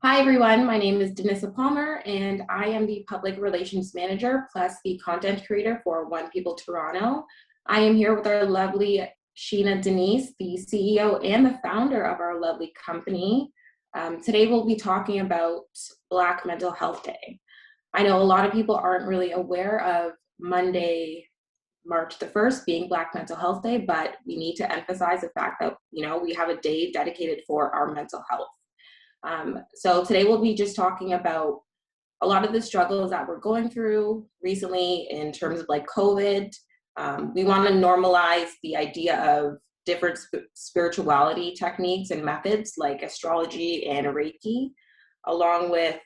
Hi, everyone. My name is Denissa Palmer, and I am the Public Relations Manager plus the content creator for One People Toronto. I am here with our lovely Sheena Denise, the CEO and the founder of our lovely company. Today, we'll be talking about Black Mental Health Day. I know a lot of people aren't really aware of Monday, March the 1st being Black Mental Health Day, but we need to emphasize the fact that, we have a day dedicated for our mental health. So today we'll be just talking about a lot of the struggles that we're going through recently in terms of like COVID. We want to normalize the idea of different spirituality techniques and methods like astrology and Reiki, along with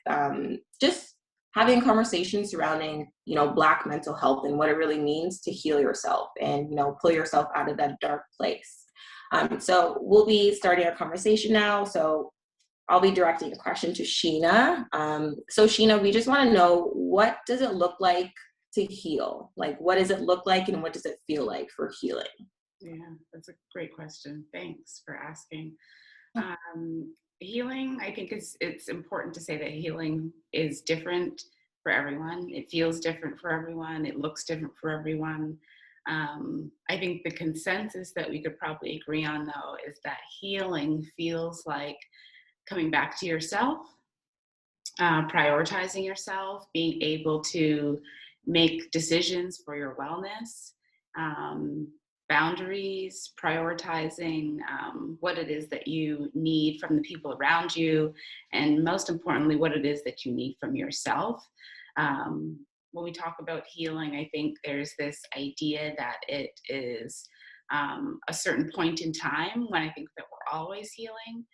just having conversations surrounding, Black mental health and what it really means to heal yourself and, pull yourself out of that dark place. So we'll be starting our conversation now. So I'll be directing a question to Sheena. So Sheena, we just want to know, what does it look like to heal? Like, what does it look like and what does it feel like for healing? Yeah, that's a great question. Thanks for asking. Healing, I think it's important to say that healing is different for everyone. It feels different for everyone. It looks different for everyone. I think the consensus that we could probably agree on, though, is that healing feels like coming back to yourself, prioritizing yourself, being able to make decisions for your wellness, boundaries, prioritizing what it is that you need from the people around you, and most importantly, what it is that you need from yourself. When we talk about healing, I think there's this idea that it is a certain point in time when I think that we're always healing.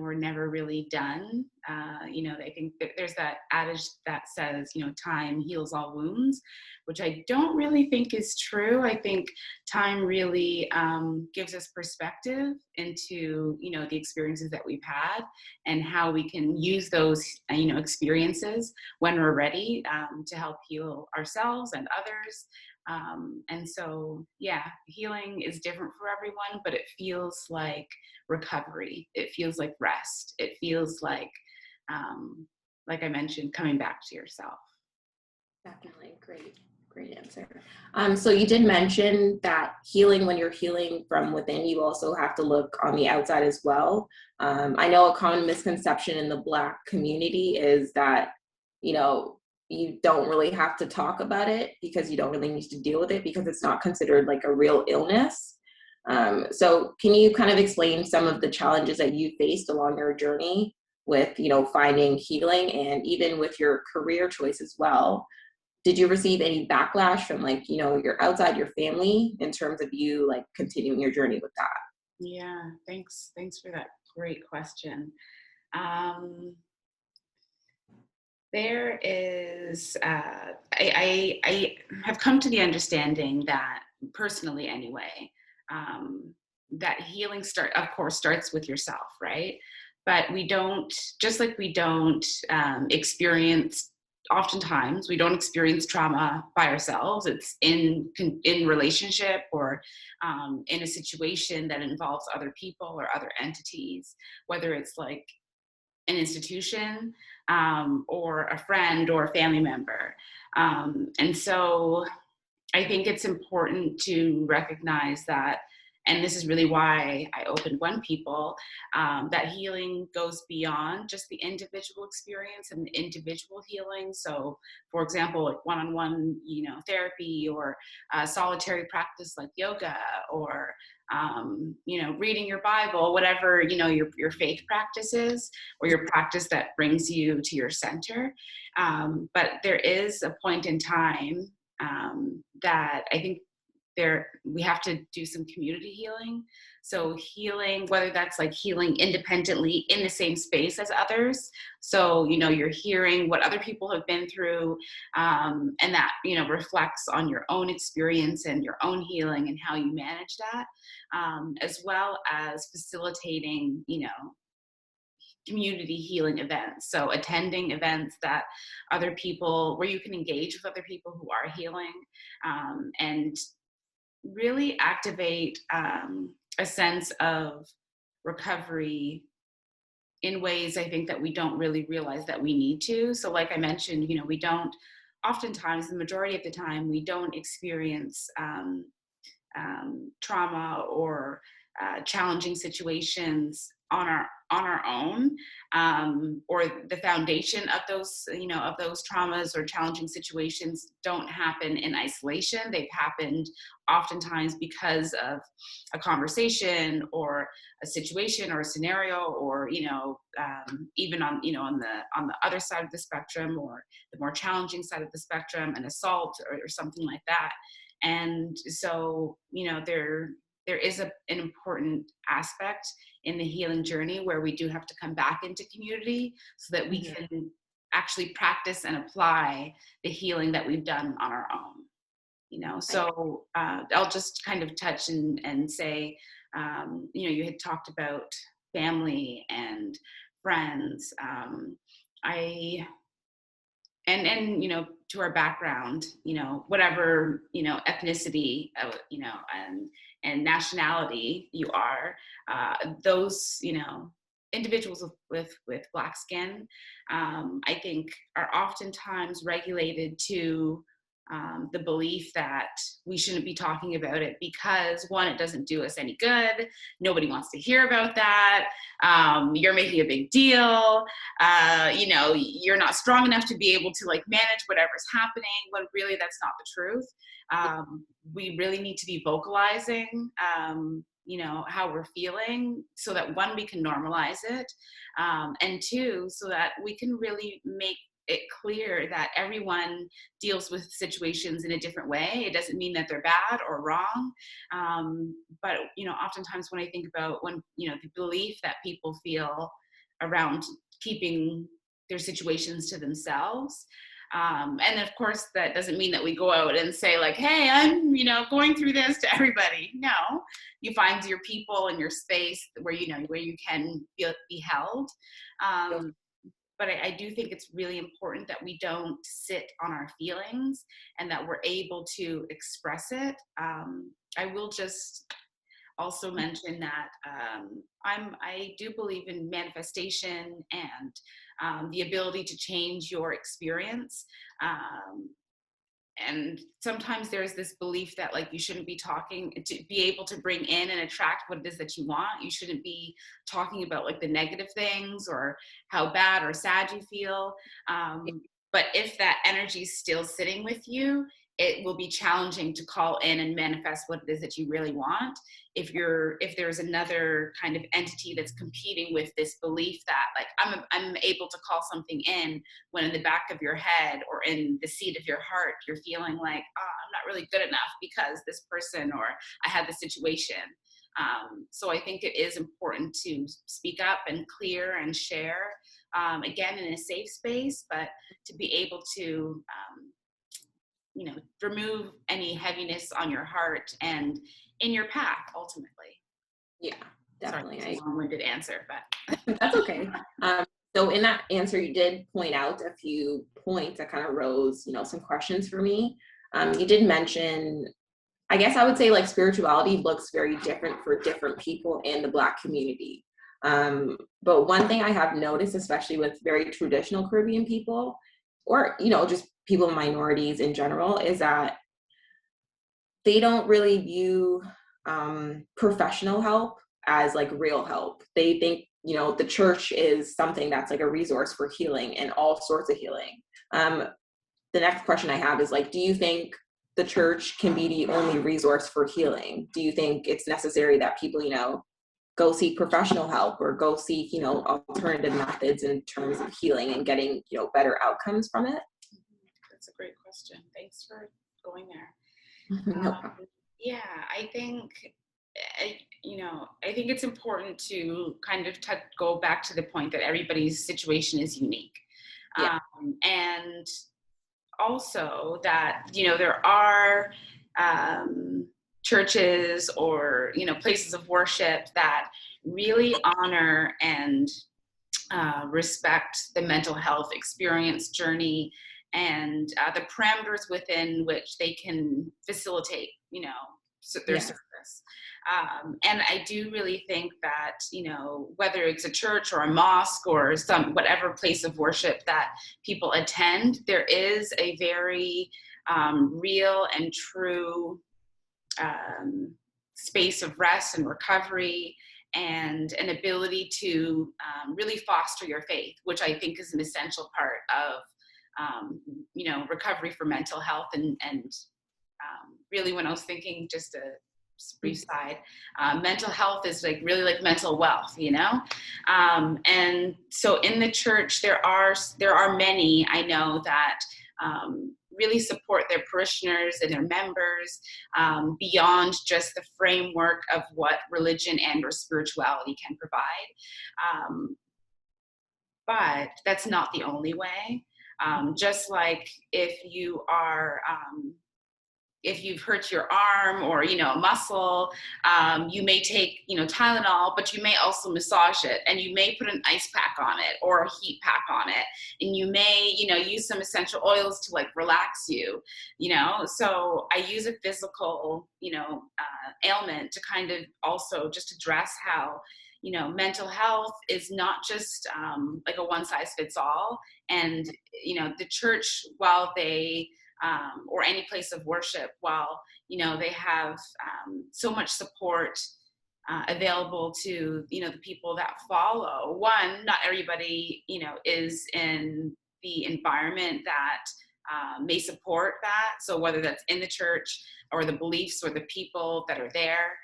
We're never really done. I think that there's that adage that says, time heals all wounds, which I don't really think is true. I think time really gives us perspective into, the experiences that we've had and how we can use those, experiences when we're ready to help heal ourselves and others. And so, yeah, healing is different for everyone, but it feels like recovery. It feels like rest. It feels like I mentioned, coming back to yourself. Definitely. Great answer. So you did mention that healing, when you're healing from within, you also have to look on the outside as well. I know a common misconception in the Black community is that, you don't really have to talk about it because you don't really need to deal with it because it's not considered like a real illness. So can you kind of explain some of the challenges that you faced along your journey with, finding healing, and even with your career choice as well? Did you receive any backlash from your outside your family in terms of you like continuing your journey with that? Yeah, thanks for that great question. There is, I have come to the understanding that, personally anyway, that healing of course starts with yourself, right? But we don't, just like we don't oftentimes we don't experience trauma by ourselves. It's in relationship or in a situation that involves other people or other entities, whether it's like an institution or a friend or a family member. And so I think it's important to recognize that, and this is really why I opened One People, that healing goes beyond just the individual experience and the individual healing. So, for example, like one-on-one, therapy, or solitary practice like yoga, or reading your Bible, whatever your faith practice is, or your practice that brings you to your center. But there is a point in time that I think we have to do some community healing. So healing, whether that's like healing independently in the same space as others. So, you're hearing what other people have been through, and that, reflects on your own experience and your own healing and how you manage that, as well as facilitating, community healing events. So attending events that where you can engage with other people who are healing, and really activate a sense of recovery in ways I think that we don't really realize that we need to. So like I mentioned, we don't, oftentimes, the majority of the time, we don't experience trauma or challenging situations on our own, or the foundation of those of those traumas or challenging situations don't happen in isolation. They've happened oftentimes because of a conversation or a situation or a scenario, or even on the other side of the spectrum, or the more challenging side of the spectrum, an assault or something like that. And so, there is an important aspect in the healing journey where we do have to come back into community so that we can actually practice and apply the healing that we've done on our own. So I'll just kind of touch and say, you had talked about family and friends. I and to our background, whatever ethnicity, and nationality you are, those individuals with Black skin, I think, are oftentimes regulated to the belief that we shouldn't be talking about it because, one, it doesn't do us any good. Nobody wants to hear about that. You're making a big deal. You're not strong enough to be able to manage whatever's happening, when really that's not the truth. We really need to be vocalizing, how we're feeling, so that, one, we can normalize it, and two, so that we can really make it clear that everyone deals with situations in a different way. It doesn't mean that they're bad or wrong. But, oftentimes when I think about the belief that people feel around keeping their situations to themselves. And of course, that doesn't mean that we go out and say hey, I'm, going through this to everybody. No, you find your people and your space where you can be held. But I do think it's really important that we don't sit on our feelings and that we're able to express it. I will just also mention that I do believe in manifestation and the ability to change your experience. And sometimes there's this belief that you shouldn't be talking to be able to bring in and attract what it is that you want. You shouldn't be talking about the negative things or how bad or sad you feel. But if that energy is still sitting with you, it will be challenging to call in and manifest what it is that you really want. If there's another kind of entity that's competing with this belief that I'm able to call something in, when in the back of your head or in the seat of your heart, you're feeling I'm not really good enough because this person, or I had this situation. So I think it is important to speak up and clear and share, again, in a safe space, but to be able to remove any heaviness on your heart and in your path, ultimately. Yeah, definitely. Sorry, it's a long-winded answer, but that's okay. So in that answer, you did point out a few points that kind of rose, some questions for me. You did mention, I guess I would say spirituality looks very different for different people in the Black community. But one thing I have noticed, especially with very traditional Caribbean people, or, just people in minorities in general, is that they don't really view professional help as real help. They think, the church is something that's a resource for healing and all sorts of healing. The next question I have is do you think the church can be the only resource for healing? Do you think it's necessary that people, go seek professional help or go seek, alternative methods in terms of healing and getting, better outcomes from it? That's a great question. Thanks for going there. No problem. Yeah, I think, I think it's important to kind of go back to the point that everybody's situation is unique. Yeah. And also that, there are churches or, places of worship that really honor and respect the mental health experience journey and the parameters within which they can facilitate, their Yes. service. And I do really think that, whether it's a church or a mosque or some whatever place of worship that people attend, there is a very real and true space of rest and recovery and an ability to really foster your faith, which I think is an essential part of recovery for mental health. And really, when I was thinking, just a brief side, mental health is like really like mental wealth, and so in the church there are many I know that really support their parishioners and their members beyond just the framework of what religion and or spirituality can provide. But that's not the only way. Just like if you've hurt your arm or a muscle, you may take Tylenol, but you may also massage it, and you may put an ice pack on it or a heat pack on it, and you may use some essential oils to like relax you. So I use a physical ailment to kind of also just address how mental health is not just like a one size fits all. And the church, while they or any place of worship, while they have so much support available to the people that follow. One, not everybody is in the environment that may support that. So whether that's in the church or the beliefs or the people that are there,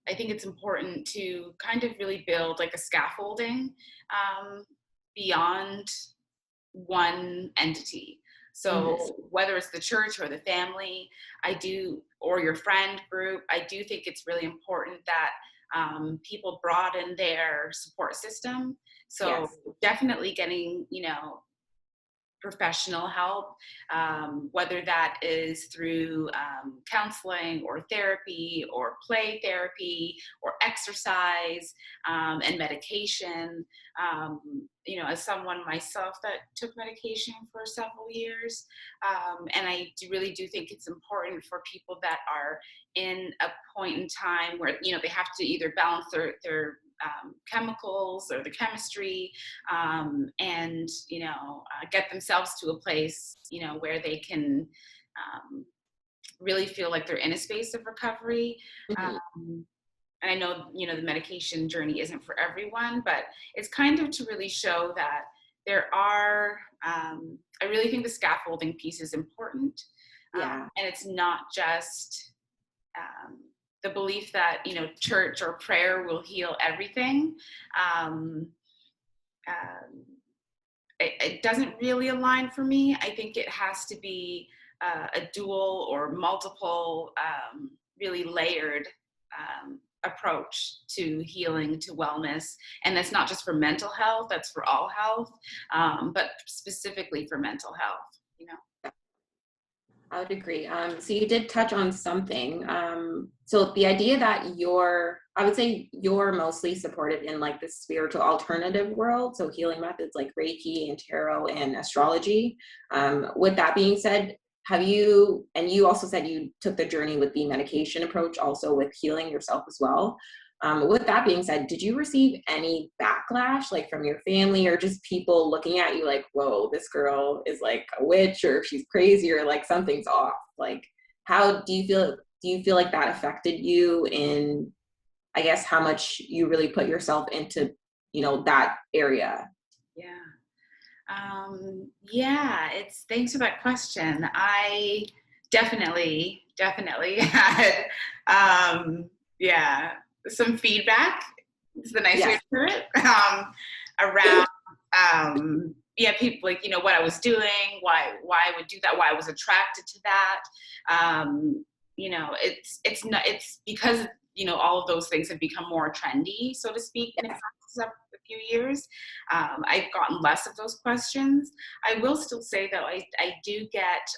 I think it's important to kind of really build like a scaffolding beyond one entity. So whether it's the church or the family, or your friend group, I do think it's really important that people broaden their support system. So Yes. definitely getting, professional help, whether that is through counseling or therapy or play therapy or exercise and medication. As someone myself that took medication for several years, and I really do think it's important for people that are in a point in time where they have to either balance their chemicals or the chemistry, and get themselves to a place where they can really feel like they're in a space of recovery. And I know the medication journey isn't for everyone, but it's kind of to really show that there are I really think the scaffolding piece is important. Yeah. And it's not just the belief that church or prayer will heal everything. It doesn't really align for me. I think it has to be a dual or multiple, really layered approach to healing, to wellness. And that's not just for mental health, that's for all health, but specifically for mental health. I would agree. So you did touch on something. So the idea that I would say you're mostly supported in like the spiritual alternative world. So healing methods like Reiki and tarot and astrology. With that being said, and you also said you took the journey with the medication approach, also with healing yourself as well. With that being said, did you receive any backlash, like from your family or just people looking at you like, whoa, this girl is like a witch, or she's crazy, or like something's off? Like, how do you feel? Do you feel like that affected you in, I guess, how much you really put yourself into, that area? Yeah, thanks for that question. I definitely had, yeah, some feedback is the nice way Yes. to put it, around, people like, what I was doing, why I would do that, why I was attracted to that. It's because, all of those things have become more trendy, so to speak, in the past a few years. I've gotten less of those questions. I will still say though, I do get,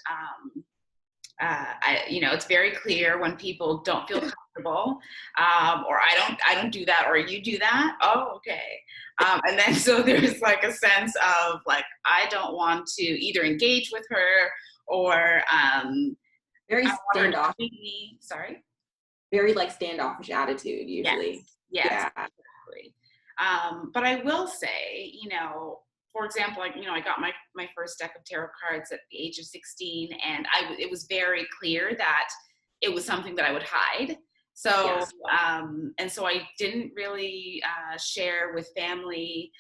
it's very clear when people don't feel comfortable, or I don't do that, or you do that. Oh, okay. And then so there's like a sense of like, I don't want to either engage with her or, Very I want her to standoff, treat me, sorry? very like standoffish attitude Yes, usually. yes, Yeah. exactly. But I will say, for example, I got my first deck of tarot cards at the age of 16, and it was very clear that it was something that I would hide. So, Yes. and so I didn't really share with family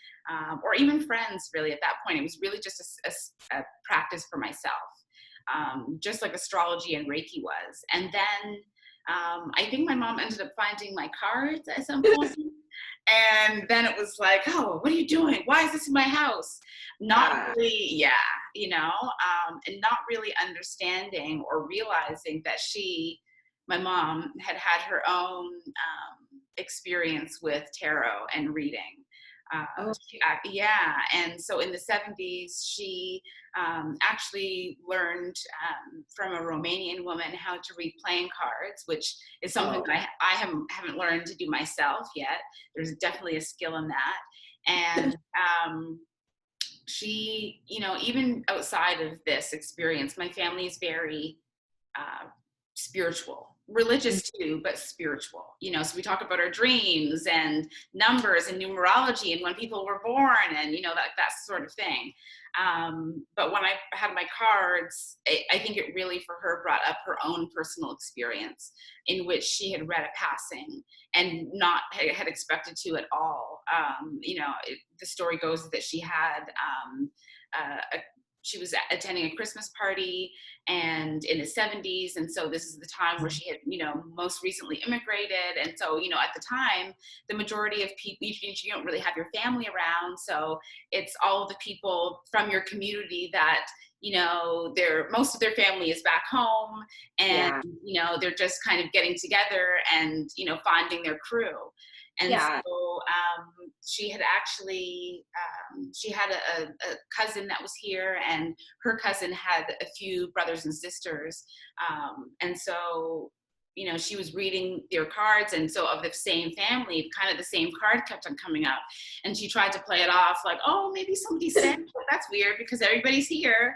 or even friends really at that point. It was really just a practice for myself, just like astrology and Reiki was. And then I think my mom ended up finding my cards at some point. And then it was like, oh, what are you doing? Why is this in my house? Not Yeah. really, yeah, and not really understanding or realizing that my mom, had had her own experience with tarot and reading. Oh, Yeah, and so in the 70s, she actually learned from a Romanian woman how to read playing cards, which is something oh. that I haven't learned to do myself yet. There's definitely a skill in that. And she, even outside of this experience, my family is very spiritual, religious too, but spiritual. So we talk about our dreams and numbers and numerology and when people were born and that sort of thing. But when I had my cards, I think it really for her brought up her own personal experience in which she had read a passing and not had expected to at all. The story goes that she had she was attending a Christmas party and in the 70s, and so this is the time where she had most recently immigrated, and so at the time the majority of people, you don't really have your family around, so it's all of the people from your community that most of their family is back home, and Yeah. they're just kind of getting together and finding their crew. And Yeah. so she had actually she had a cousin that was here, and her cousin had a few brothers and sisters, and so she was reading their cards, and so of the same family, kind of the same card kept on coming up, and she tried to play it off like, oh, maybe somebody's sick, but that's weird because everybody's here.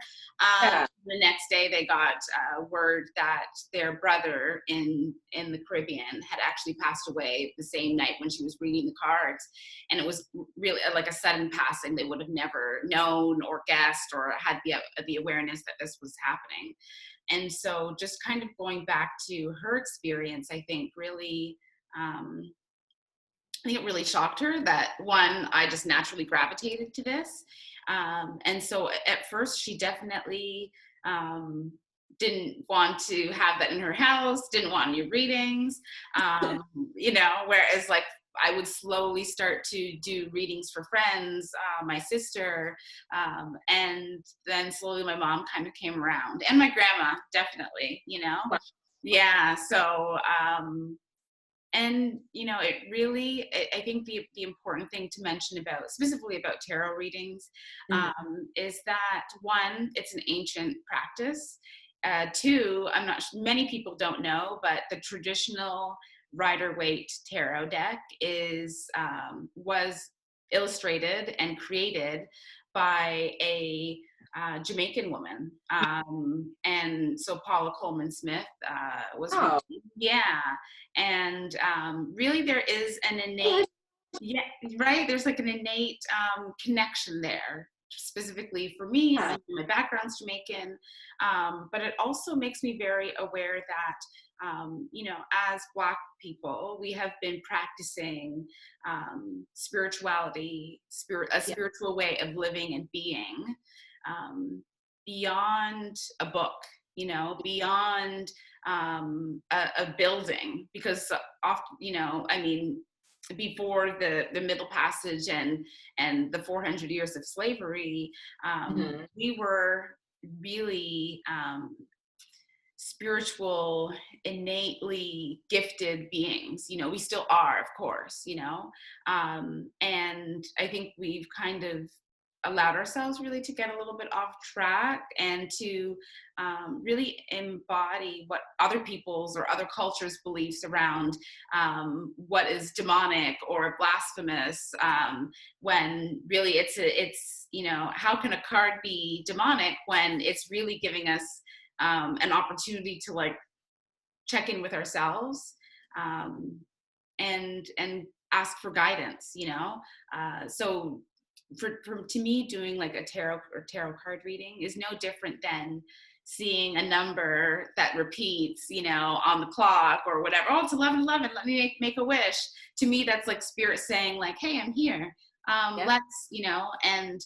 Yeah. The next day they got word that their brother in the Caribbean had actually passed away the same night when she was reading the cards, and it was really like a sudden passing. They would have never known or guessed or had the awareness that this was happening. And so just kind of going back to her experience, I think it really shocked her that, one, I just naturally gravitated to this. And so at first she definitely didn't want to have that in her house, didn't want any readings, whereas like I would slowly start to do readings for friends, my sister, and then slowly my mom kind of came around, and my grandma, definitely. Wow. Yeah, so and it really, I think the important thing to mention about specifically about tarot readings Mhm. is that, one, it's an ancient practice. Two, I'm not many people don't know, but the traditional Rider-Waite tarot deck was illustrated and created by a Jamaican woman, and so Paula Coleman Smith was her Oh. name. Yeah, and really there is an innate, yeah, right, there's like an innate connection there, specifically for me. Yeah. My background's Jamaican, but it also makes me very aware that as Black people, we have been practicing spirituality, a Yeah. spiritual way of living and being, beyond a book, beyond a building, because often, I mean, before the Middle Passage and the 400 years of slavery, Mhm. we were really spiritual, innately gifted beings. We still are, of course, and I think we've kind of allowed ourselves really to get a little bit off track and to really embody what other people's or other cultures' beliefs around what is demonic or blasphemous, when really it's how can a card be demonic when it's really giving us an opportunity to like check in with ourselves, and ask for guidance, you know. So to me, doing like a tarot card reading is no different than seeing a number that repeats, you know, on the clock or whatever. Oh, it's 11:11. Let me make a wish. To me, that's like spirit saying like, hey, I'm here. Yeah. Let's, you know, and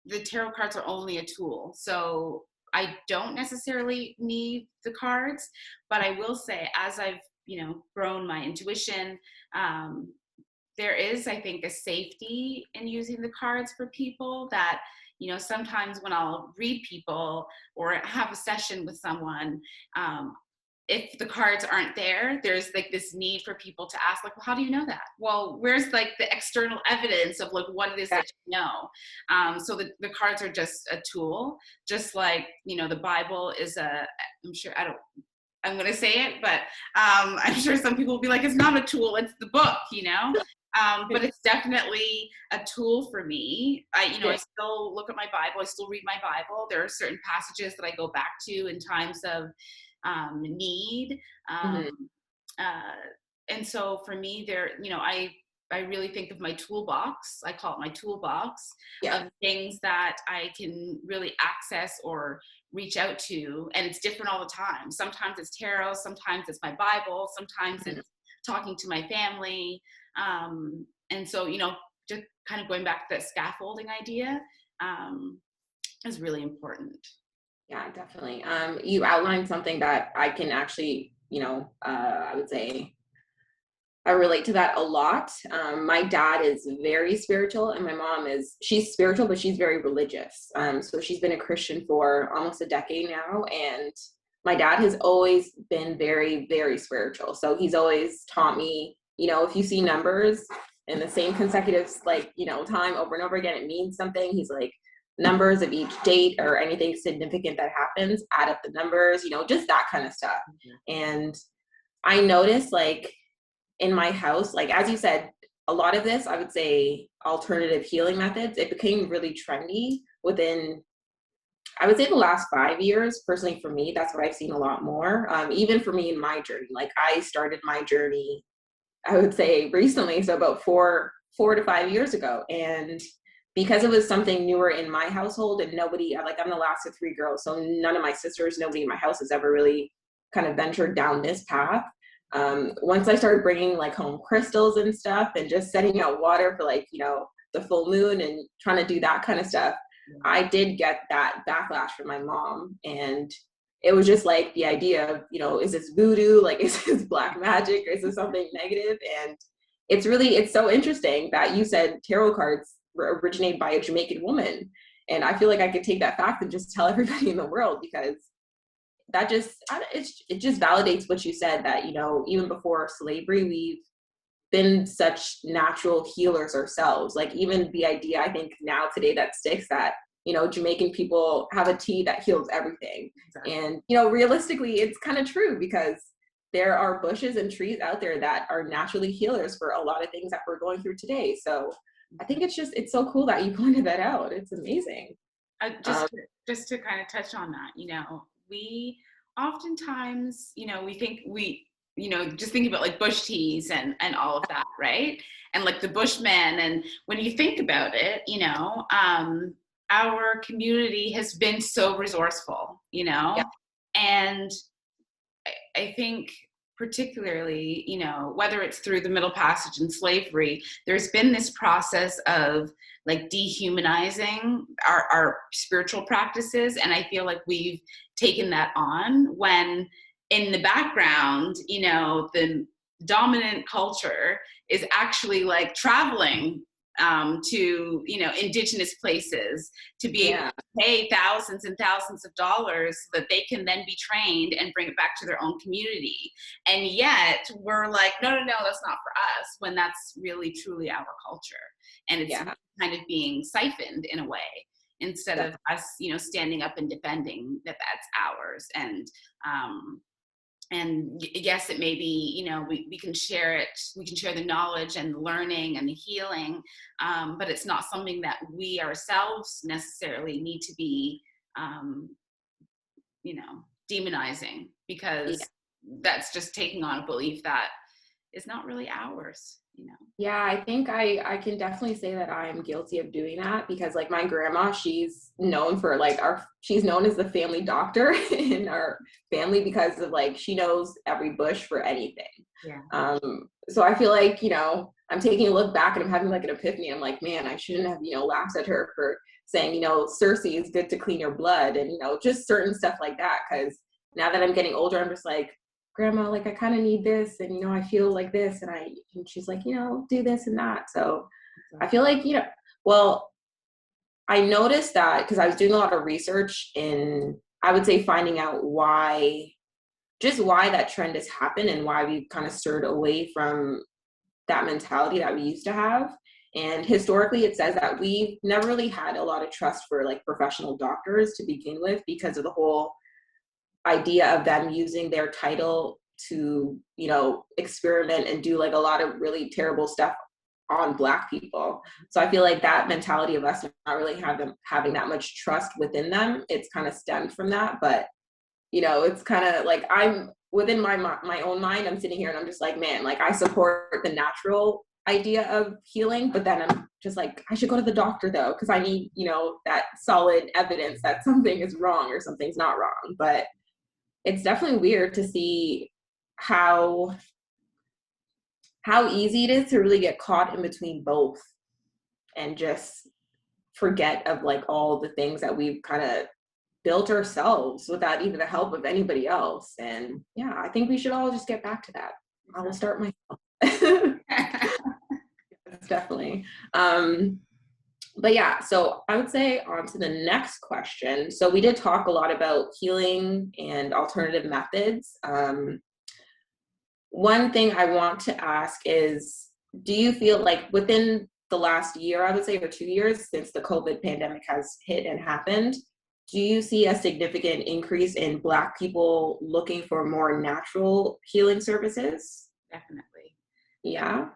the tarot cards are only a tool. So I don't necessarily need the cards, but I will say, as I've, you know, grown my intuition, um, there is, I think, a safety in using the cards for people that, you know, sometimes when I'll read people or have a session with someone, if the cards aren't there, there's like this need for people to ask, like, well, how do you know that? Well, where's like the external evidence of like what it is that you know? So the cards are just a tool, just like, you know, the Bible is I'm sure, I'm going to say it, but I'm sure some people will be like, it's not a tool, it's the book, you know? But it's definitely a tool for me. You know, I still look at my Bible, I still read my Bible. There are certain passages that I go back to in times of need. Mhm. Uh, and so for me, you know, I really think of my toolbox. I call it my toolbox Yeah. of things that I can really access or reach out to. And it's different all the time. Sometimes it's tarot, sometimes it's my Bible, sometimes Mhm. it's talking to my family. And so, you know, just kind of going back to that scaffolding idea, is really important. Yeah, definitely. You outlined something that I can actually, I would say I relate to that a lot. My dad is very spiritual, and my mom she's spiritual, but she's very religious. So she's been a Christian for almost a decade now. And my dad has always been very, very spiritual. So he's always taught me, if you see numbers in the same consecutive, time over and over again, it means something. He's like, numbers of each date or anything significant that happens, add up the numbers, just that kind of stuff. And I noticed, like, in my house, like as you said, a lot of this, I would say, alternative healing methods, it became really trendy within, I would say, the last 5 years. Personally, for me, that's what I've seen a lot more. Even for me in my journey, like I started my journey, I would say, recently, so about 4 to 5 years ago. And because it was something newer in my household, and nobody, like, I'm the last of three girls, so none of my sisters, nobody in my house has ever really kind of ventured down this path. Once I started bringing like home crystals and stuff, and just setting out water for, like, the full moon and trying to do that kind of stuff, I did get that backlash from my mom. And it was just like the idea of, is this voodoo? Like, is this black magic? Or is this something negative? And it's so interesting that you said tarot cards originated by a Jamaican woman. And I feel like I could take that fact and just tell everybody in the world, because that it just validates what you said, that, even before slavery, we've been such natural healers ourselves. Like, even the idea, I think now today, that sticks, that, Jamaican people have a tea that heals everything. Exactly. And, realistically, it's kind of true, because there are bushes and trees out there that are naturally healers for a lot of things that we're going through today. So I think it's so cool that you pointed that out. It's amazing. Just to kind of touch on that, we oftentimes, just thinking about like bush teas and all of that, right? And like the Bushmen, and when you think about it, our community has been so resourceful, Yeah. and I think particularly, whether it's through the Middle Passage and slavery, there's been this process of like dehumanizing our spiritual practices. And I feel like we've taken that on, when in the background, the dominant culture is actually like traveling to, indigenous places to be able Yeah. to pay thousands and thousands of dollars so that they can then be trained and bring it back to their own community. And yet we're like, no, that's not for us, when that's really truly our culture. And it's kind of being siphoned in a way, instead of us, standing up and defending that that's ours. And yes, it may be, we can share it, we can share the knowledge and the learning and the healing, but it's not something that we ourselves necessarily need to be, demonizing, Yeah. because that's just taking on a belief that is not really ours, you know. Yeah, I think I can definitely say that I'm guilty of doing that because like my grandma, she's known for like she's known as the family doctor in our family because of like she knows every bush for anything. Yeah. So I feel like, I'm taking a look back and I'm having like an epiphany. I'm like, man, I shouldn't have, laughed at her for saying, Cersei is good to clean your blood and, just certain stuff like that. Cause now that I'm getting older, I'm just like, grandma, like I kind of need this. And, I feel like this. And she's like, do this and that. So I feel like, well, I noticed that because I was doing a lot of research in, I would say, finding out why that trend has happened and why we've kind of stirred away from that mentality that we used to have. And historically, it says that we never really had a lot of trust for like professional doctors to begin with because of the whole idea of them using their title to, experiment and do like a lot of really terrible stuff on Black people. So I feel like that mentality of us not really having that much trust within them, it's kind of stemmed from that. But it's kind of like I'm within my own mind, I'm sitting here and I'm just like, man, like I support the natural idea of healing, but then I'm just like, I should go to the doctor though, because I need, that solid evidence that something is wrong or something's not wrong. But it's definitely weird to see how easy it is to really get caught in between both and just forget of like all the things that we've kind of built ourselves without even the help of anybody else. And yeah, I think we should all just get back to that. I will start myself. Definitely. But yeah, so I would say on to the next question. So we did talk a lot about healing and alternative methods. One thing I want to ask is, do you feel like within the last year, I would say, or 2 years since the COVID pandemic has hit and happened, do you see a significant increase in Black people looking for more natural healing services? Definitely. Yeah.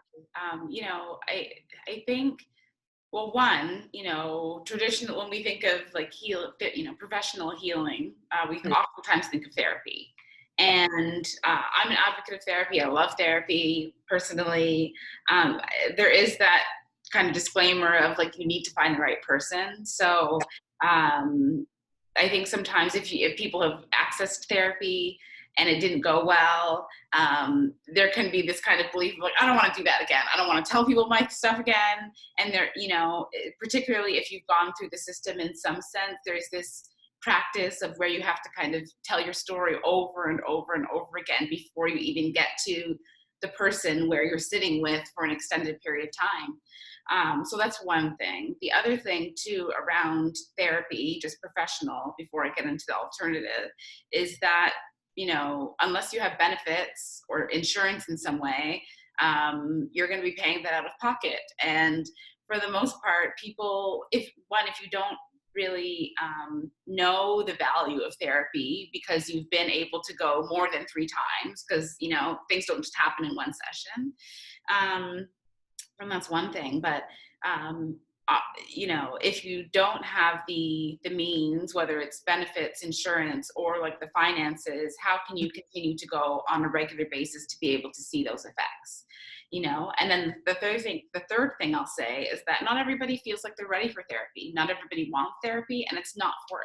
I think, well, one, traditional, when we think of like professional healing, we oftentimes think of therapy. And I'm an advocate of therapy. I love therapy personally. There is that kind of disclaimer of like, you need to find the right person. So I think sometimes if people have accessed therapy and it didn't go well, there can be this kind of belief of like, I don't want to do that again. I don't want to tell people my stuff again. And there, particularly if you've gone through the system in some sense, there's this practice of where you have to kind of tell your story over and over and over again before you even get to the person where you're sitting with for an extended period of time. So that's one thing. The other thing too around therapy, just professional, before I get into the alternative, is that, unless you have benefits or insurance in some way, you're going to be paying that out of pocket. And for the most part, people, if you don't really know the value of therapy because you've been able to go more than 3 times, because things don't just happen in one session, and that's one thing. But if you don't have the means, whether it's benefits, insurance, or like the finances, how can you continue to go on a regular basis to be able to see those effects? And then the third thing I'll say is that not everybody feels like they're ready for therapy. Not everybody wants therapy, and it's not for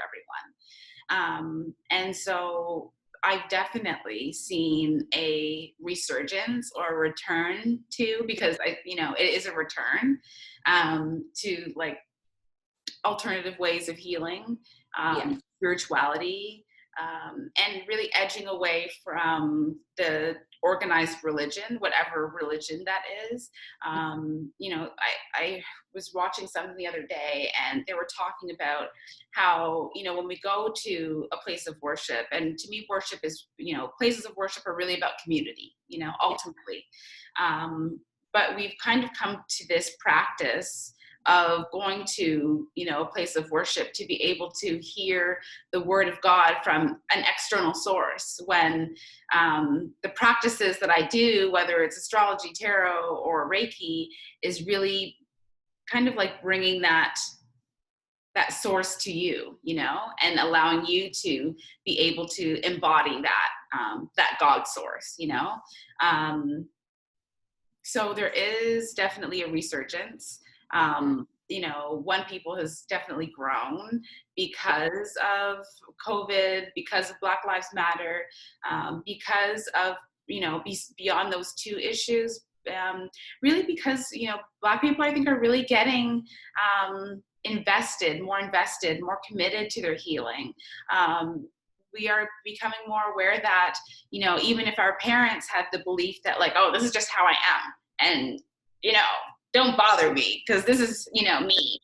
everyone. And so I've definitely seen a resurgence or a return to, because it is a return to like alternative ways of healing, spirituality, and really edging away from the organized religion, whatever religion that is. I was watching something the other day and they were talking about how, when we go to a place of worship, and to me, worship is, places of worship are really about community, ultimately. But we've kind of come to this practice of going to, a place of worship to be able to hear the word of God from an external source, when the practices that I do, whether it's astrology, tarot, or Reiki, is really kind of like bringing that that source to you, and allowing you to be able to embody that, that God source, Um, so there is definitely a resurgence. One People has definitely grown because of COVID, because of Black Lives Matter, because of, beyond those two issues, really because, Black people, I think, are really getting invested, more committed to their healing. We are becoming more aware that, even if our parents had the belief that, like, oh, this is just how I am, and, don't bother me because this is, me.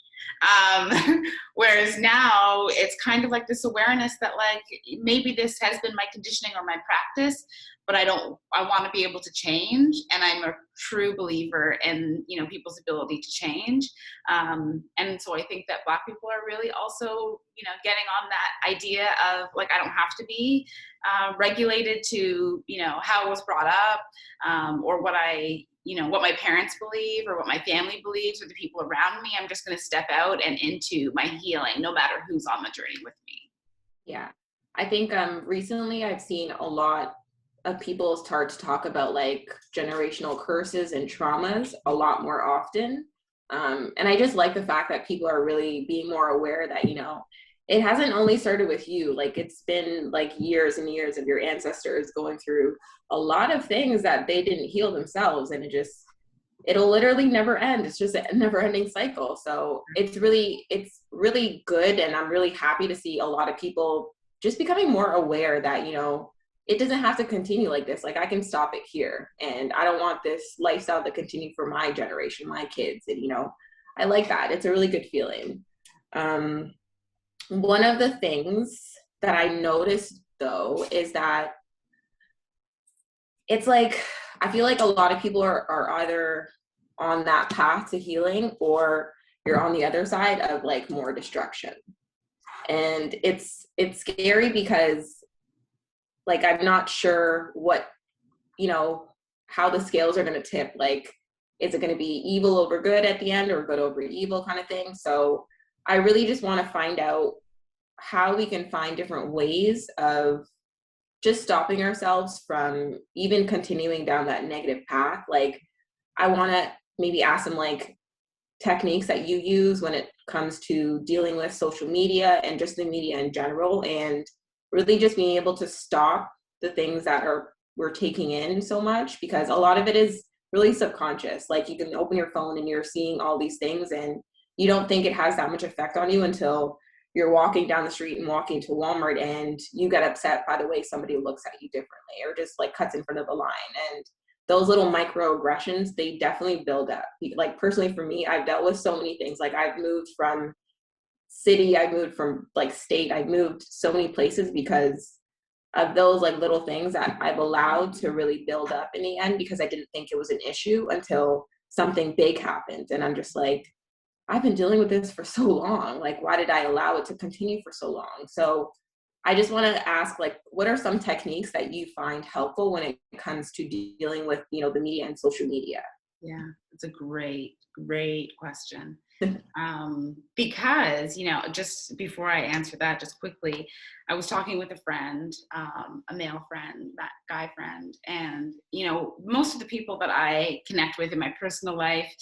Whereas now it's kind of like this awareness that, like, maybe this has been my conditioning or my practice, but I want to be able to change. And I'm a true believer in, people's ability to change. And so I think that Black people are really also, getting on that idea of, like, I don't have to be regulated to, how I was brought up, or what what my parents believe or what my family believes or the people around me. I'm just going to step out and into my healing, no matter who's on the journey with me. Yeah. I think recently I've seen a lot of people start to talk about like generational curses and traumas a lot more often. And I just like the fact that people are really being more aware that, it hasn't only started with you. Like, it's been like years and years of your ancestors going through a lot of things that they didn't heal themselves. And it'll literally never end. It's just a never ending cycle. So it's really good. And I'm really happy to see a lot of people just becoming more aware that, it doesn't have to continue like this. Like, I can stop it here. And I don't want this lifestyle to continue for my generation, my kids. And, I like that. It's a really good feeling. One of the things that I noticed, though, is that it's like, I feel like a lot of people are either on that path to healing, or you're on the other side of like more destruction. And it's scary because, like, I'm not sure what, how the scales are going to tip. Like, is it going to be evil over good at the end, or good over evil kind of thing? So I really just want to find out how we can find different ways of just stopping ourselves from even continuing down that negative path. Like, I want to maybe ask some like techniques that you use when it comes to dealing with social media and just the media in general, and really just being able to stop the things that we're taking in so much, because a lot of it is really subconscious. Like, you can open your phone and you're seeing all these things and you don't think it has that much effect on you until you're walking down the street and walking to Walmart and you get upset by the way somebody looks at you differently, or just like cuts in front of the line. And those little microaggressions, they definitely build up. Like, personally for me, I've dealt with so many things. Like, I've moved from city, I moved from like state, I moved so many places because of those like little things that I've allowed to really build up in the end, because I didn't think it was an issue until something big happened. And I'm just like, I've been dealing with this for so long. Like, why did I allow it to continue for so long? So I just want to ask, like, what are some techniques that you find helpful when it comes to dealing with, the media and social media? Yeah, it's a great, great question. Because, just before I answer that, just quickly, I was talking with a friend, a male friend, that guy friend, and, most of the people that I connect with in my personal life,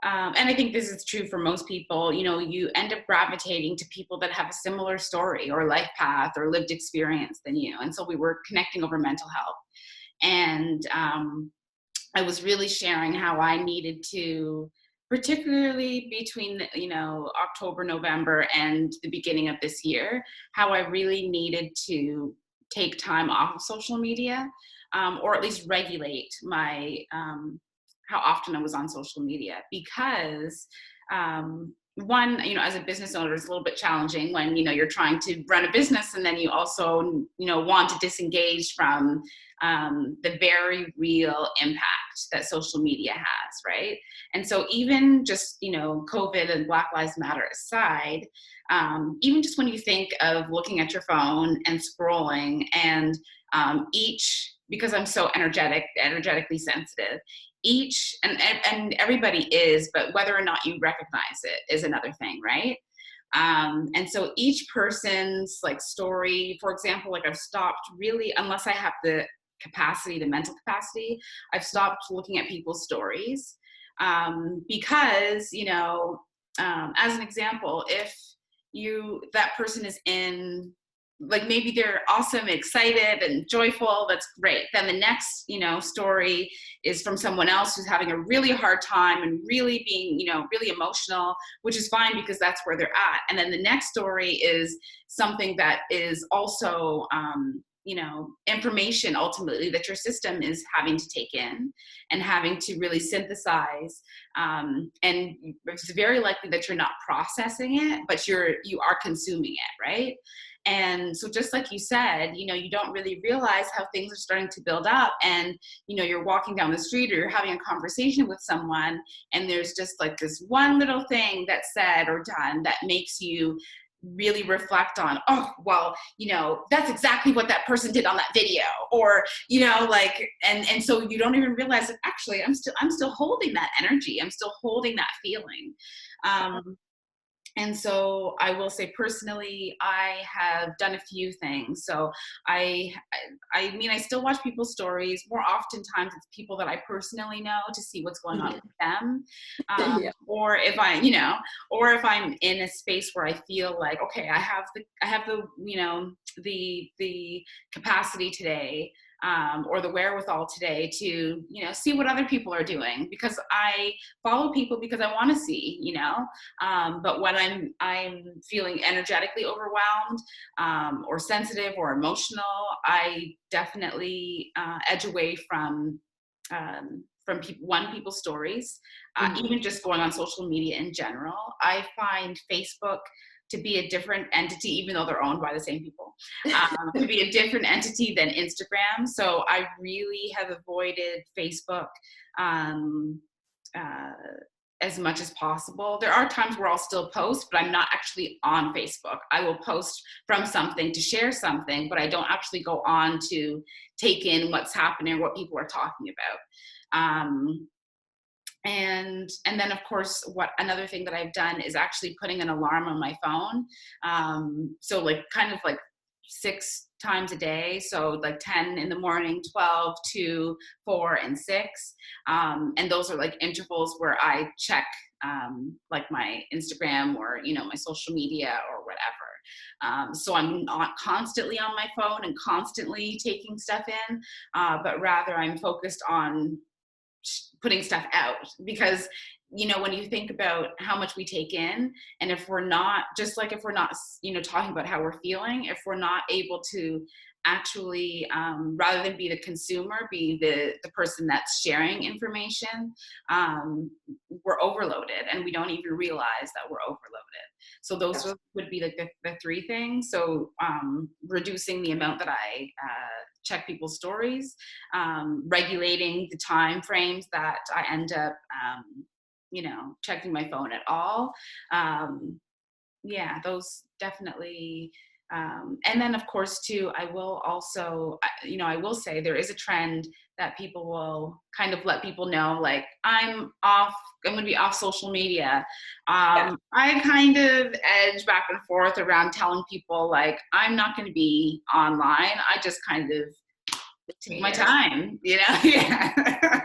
and I think this is true for most people, you end up gravitating to people that have a similar story or life path or lived experience than you. And so we were connecting over mental health. And I was really sharing how I needed to, particularly between, October, November, and the beginning of this year, how I really needed to take time off of social media, or at least regulate my, how often I was on social media. Because one, as a business owner, it's a little bit challenging when, you're trying to run a business and then you also, want to disengage from the very real impact that social media has, right? And so even just, COVID and Black Lives Matter aside, even just when you think of looking at your phone and scrolling, and because I'm so energetically sensitive, and everybody is, but whether or not you recognize it is another thing, right? And so each person's like story, for example, like I've stopped really, unless I have the capacity, the mental capacity, I've stopped looking at people's stories, because, as an example, if that person is in, like, maybe they're awesome, excited and joyful, that's great. Then the next, story is from someone else who's having a really hard time and really being, really emotional, which is fine because that's where they're at. And then the next story is something that is also, information ultimately that your system is having to take in and having to really synthesize. And it's very likely that you're not processing it, but you are consuming it, right? And so just like you said, you don't really realize how things are starting to build up, and, you're walking down the street or you're having a conversation with someone, and there's just like this one little thing that's said or done that makes you really reflect on, oh, well, that's exactly what that person did on that video, or, like, and so you don't even realize that actually I'm still holding that energy. I'm still holding that feeling. And so I will say personally, I have done a few things. So I mean, I still watch people's stories. More oftentimes it's people that I personally know to see what's going on with them. Yeah. Or if or if I'm in a space where I feel like, okay, I have the, the capacity today, or the wherewithal today to, see what other people are doing, because I follow people because I want to see, but when I'm feeling energetically overwhelmed, or sensitive or emotional, I definitely edge away from people's stories. Even just going on social media in general, I find Facebook to be a different entity, even though they're owned by the same people, to be a different entity than Instagram. So I really have avoided Facebook as much as possible. There are times where I'll still post, but I'm not actually on Facebook. I will post from something to share something, but I don't actually go on to take in what's happening or what people are talking about. And then of course, another thing that I've done is actually putting an alarm on my phone. So like kind of like 6 times a day. So like 10 in the morning, 12, 2, 4, and 6. And those are like intervals where I check like my Instagram or, my social media or whatever. So I'm not constantly on my phone and constantly taking stuff in, but rather I'm focused on putting stuff out, because when you think about how much we take in, and if we're not talking about how we're feeling, if we're not able to actually, rather than be the consumer, be the person that's sharing information, we're overloaded and we don't even realize that we're overloaded. So those would be like the 3 things. So reducing the amount that I check people's stories, regulating the time frames that I end up, checking my phone at all. Those definitely. And then of course too, I will also, I will say there is a trend that people will kind of let people know, like, I'm going to be off social media. I kind of edge back and forth around telling people, like, I'm not going to be online. I just kind of take my time, Yeah.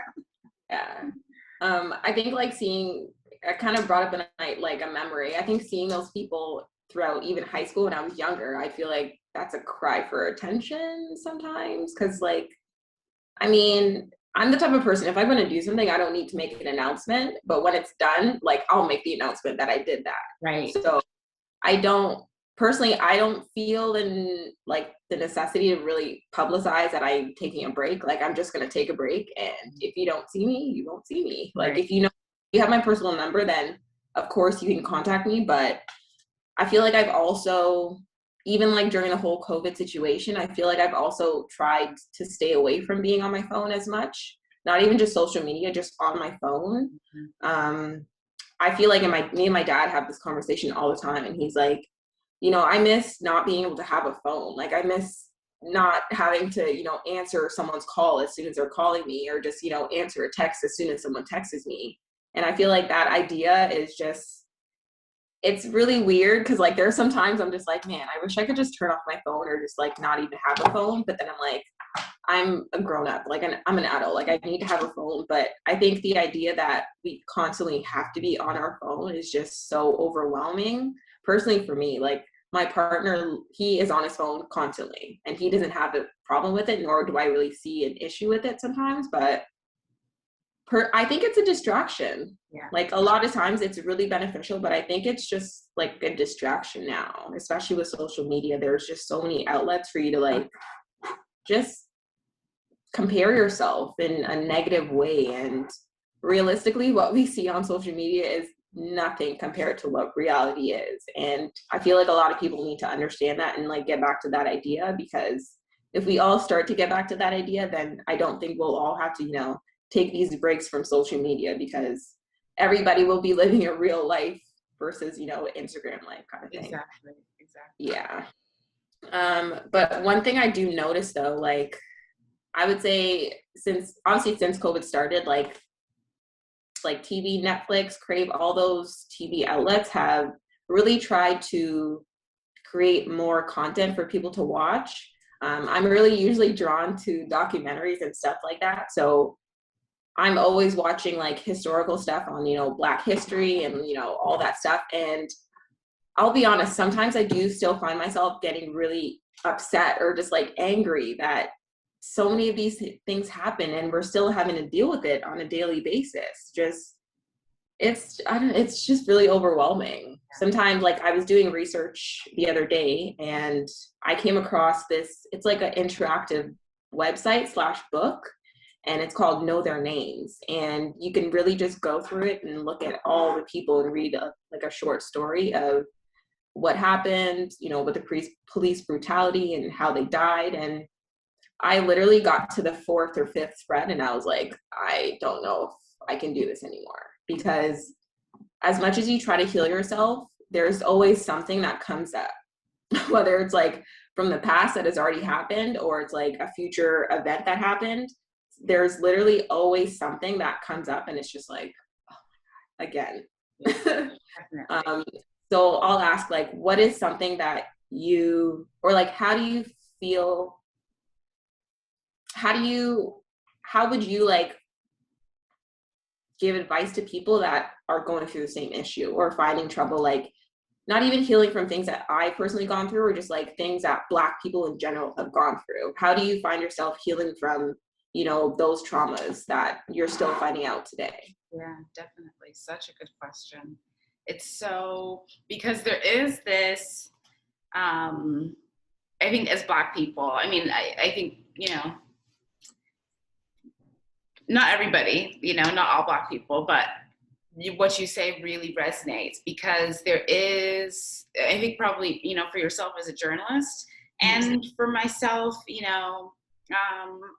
I think like I kind of brought up a memory. I think seeing those people throughout even high school when I was younger, I feel like that's a cry for attention sometimes. Cause like, I mean, I'm the type of person, if I'm going to do something, I don't need to make an announcement, but when it's done, like, I'll make the announcement that I did that. Right. So I don't feel the necessity to really publicize that I'm taking a break. Like, I'm just going to take a break. And if you don't see me, you won't see me. Like, if you have my personal number, then of course you can contact me. But I feel like I've also, even like during the whole COVID situation, I feel like I've also tried to stay away from being on my phone as much, not even just social media, just on my phone. I feel like me and my dad have this conversation all the time, and he's like, I miss not being able to have a phone. Like, I miss not having to, answer someone's call as soon as they're calling me, or just, answer a text as soon as someone texts me. And I feel like that idea is just, it's really weird because like there's sometimes I'm just like, man, I wish I could just turn off my phone or just like not even have a phone. But then I'm like, I'm a grown up, like I'm an adult, like I need to have a phone. But I think the idea that we constantly have to be on our phone is just so overwhelming. Personally, for me, like my partner, he is on his phone constantly and he doesn't have a problem with it, nor do I really see an issue with it sometimes. But I think it's a distraction. Yeah. Like a lot of times it's really beneficial, but I think it's just like a distraction now, especially with social media. There's just so many outlets for you to like just compare yourself in a negative way. And realistically, what we see on social media is nothing compared to what reality is. And I feel like a lot of people need to understand that and like get back to that idea, because if we all start to get back to that idea, then I don't think we'll all have to, you know, take these breaks from social media, because everybody will be living a real life versus, you know, Instagram life kind of thing. Exactly. Yeah. But one thing I do notice though, like I would say since COVID started, like TV, Netflix, Crave, all those TV outlets have really tried to create more content for people to watch. I'm really usually drawn to documentaries and stuff like that. So I'm always watching like historical stuff on, you know, Black history and, you know, all that stuff. And I'll be honest, sometimes I do still find myself getting really upset or just like angry that so many of these things happen and we're still having to deal with it on a daily basis. Just it's just really overwhelming. Sometimes, like I was doing research the other day and I came across this, it's like an interactive website slash book, and it's called Know Their Names. And you can really just go through it and look at all the people and read like a short story of what happened, you know, with the police brutality and how they died. And I literally got to the fourth or fifth thread and I was like, I don't know if I can do this anymore, because as much as you try to heal yourself, there's always something that comes up, whether it's like from the past that has already happened or it's like a future event that happened. There's literally always something that comes up and it's just like, oh my God, again. Yeah, So I'll ask, like, what is something that you, or like, how do you feel, how would you like give advice to people that are going through the same issue or finding trouble, like not even healing from things that I personally gone through, or just like things that Black people in general have gone through? How do you find yourself healing from, you know, those traumas that you're still finding out today? Yeah, definitely. Such a good question. It's so, because there is this, I think as Black people, I mean, I think, you know, not everybody, you know, not all Black people, but what you say really resonates, because there is, I think probably, you know, for yourself as a journalist and for myself, you know,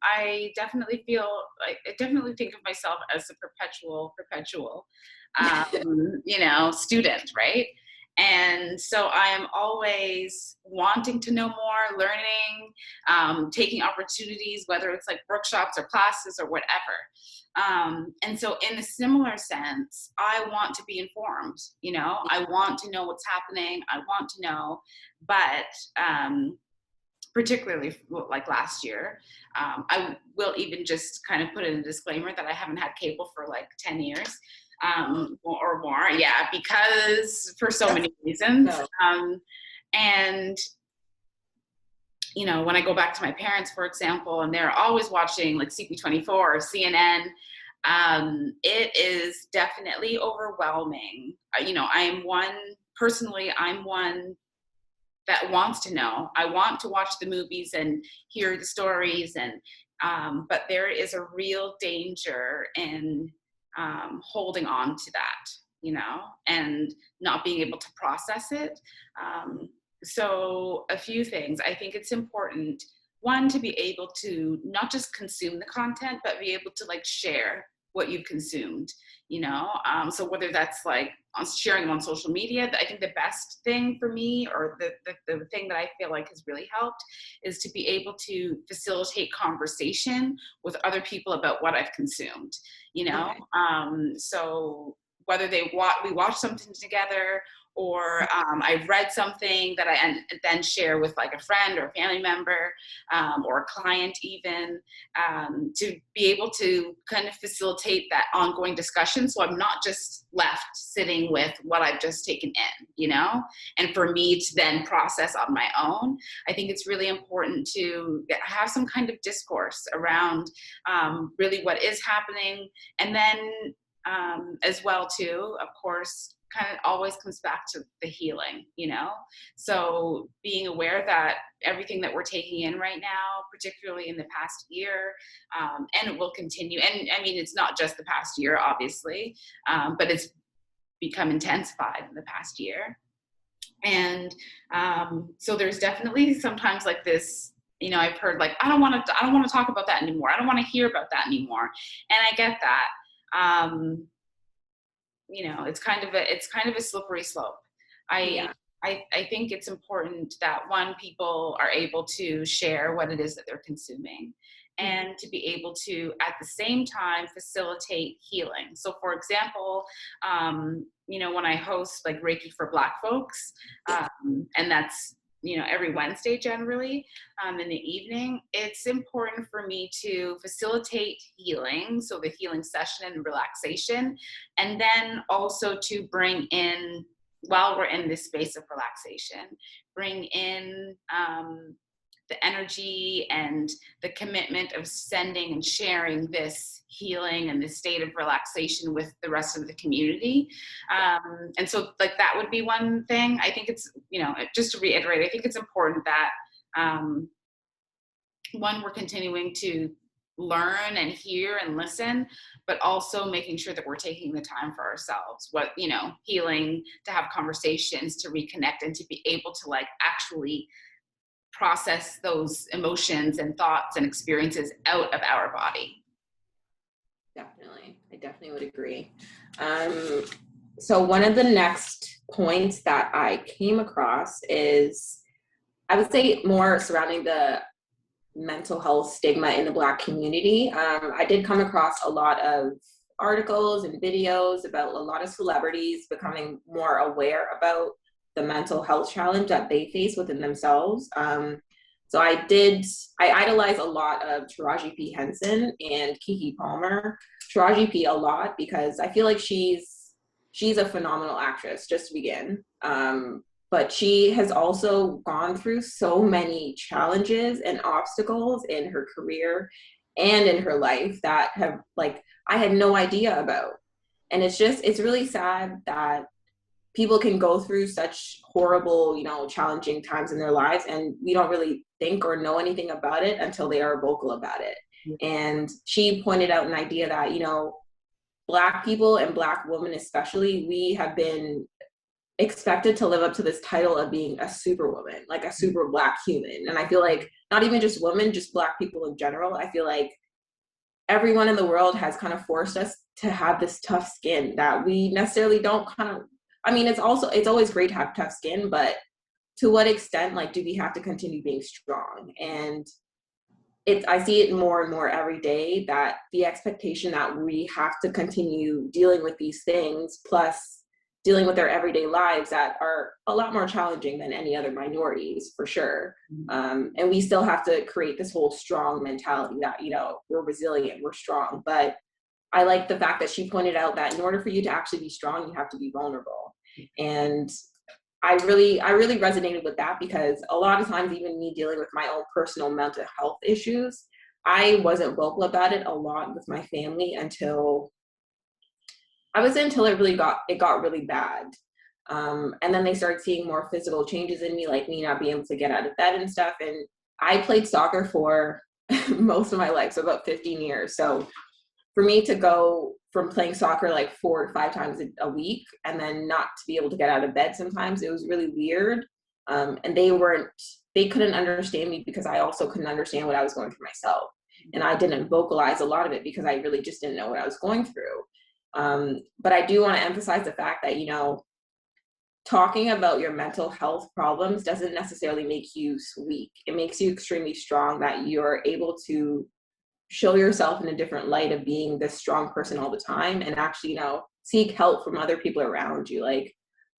I definitely feel like, I definitely think of myself as a perpetual, you know, student, right? And so I am always wanting to know more, learning, taking opportunities, whether it's like workshops or classes or whatever. And so in a similar sense, I want to be informed, you know, I want to know what's happening. I want to know, but particularly like last year, I will even just kind of put in a disclaimer that I haven't had cable for like 10 years. Or more, yeah, because for so many reasons. And you know, when I go back to my parents, for example, and they're always watching like CP24 or CNN, it is definitely overwhelming. You know, I'm one that wants to know. I want to watch the movies and hear the stories, and but there is a real danger in holding on to that, you know, and not being able to process it. So a few things. I think it's important, one, to be able to not just consume the content, but be able to like share what you've consumed, you know? So whether that's like on sharing on social media, I think the best thing for me, or the thing that I feel like has really helped, is to be able to facilitate conversation with other people about what I've consumed, you know? Okay. So whether we watch something together, or I've read something that I then share with like a friend or a family member, or a client even, to be able to kind of facilitate that ongoing discussion. So I'm not just left sitting with what I've just taken in, you know, and for me to then process on my own. I think it's really important to have some kind of discourse around really what is happening. And then as well too, of course, kind of always comes back to the healing, you know? So being aware that everything that we're taking in right now, particularly in the past year, and it will continue. And I mean, it's not just the past year, obviously, but it's become intensified in the past year. And so there's definitely sometimes like this, you know, I've heard like, I don't want to talk about that anymore. I don't want to hear about that anymore. And I get that. You know, it's kind of a slippery slope. Yeah. I think it's important that people are able to share what it is that they're consuming, and to be able to at the same time facilitate healing. So for example, you know, when I host like Reiki for Black folks, and that's, you know, every Wednesday generally, in the evening, it's important for me to facilitate healing, so the healing session and relaxation, and then also to bring in, while we're in this space of relaxation, bring in the energy and the commitment of sending and sharing this healing and this state of relaxation with the rest of the community. And so like that would be one thing. I think it's, you know, just to reiterate, I think it's important that one, we're continuing to learn and hear and listen, but also making sure that we're taking the time for ourselves, what, you know, healing, to have conversations, to reconnect, and to be able to like actually process those emotions and thoughts and experiences out of our body. Definitely. I definitely would agree. So one of the next points that I came across is, I would say, more surrounding the mental health stigma in the Black community. I did come across a lot of articles and videos about a lot of celebrities becoming more aware about the mental health challenge that they face within themselves. So I idolize a lot of Taraji P. Henson and Keke Palmer. Taraji P. a lot because I feel like she's a phenomenal actress, just to begin. But she has also gone through so many challenges and obstacles in her career and in her life that have, like, I had no idea about. And it's really sad that people can go through such horrible, you know, challenging times in their lives, and we don't really think or know anything about it until they are vocal about it. And she pointed out an idea that, you know, Black people and Black women especially, we have been expected to live up to this title of being a superwoman, like a super Black human. And I feel like not even just women, just Black people in general, I feel like everyone in the world has kind of forced us to have this tough skin that we necessarily don't kind of, I mean, it's always great to have tough skin, but to what extent, like, do we have to continue being strong? And I see it more and more every day, that the expectation that we have to continue dealing with these things, plus dealing with their everyday lives that are a lot more challenging than any other minorities, for sure. And we still have to create this whole strong mentality that, you know, we're resilient, we're strong. But I like the fact that she pointed out that in order for you to actually be strong, you have to be vulnerable. And I really resonated with that, because a lot of times, even me dealing with my own personal mental health issues, I wasn't vocal about it a lot with my family until it got really bad. And then they started seeing more physical changes in me, like me not being able to get out of bed and stuff. And I played soccer for most of my life, so about 15 years. So for me to go from playing soccer like 4 to 5 times a week and then not to be able to get out of bed sometimes, it was really weird. And they couldn't understand me, because I also couldn't understand what I was going through myself. And I didn't vocalize a lot of it because I really just didn't know what I was going through. But I do want to emphasize the fact that, you know, talking about your mental health problems doesn't necessarily make you weak. It makes you extremely strong, that you're able to show yourself in a different light of being this strong person all the time, and actually, you know, seek help from other people around you. Like,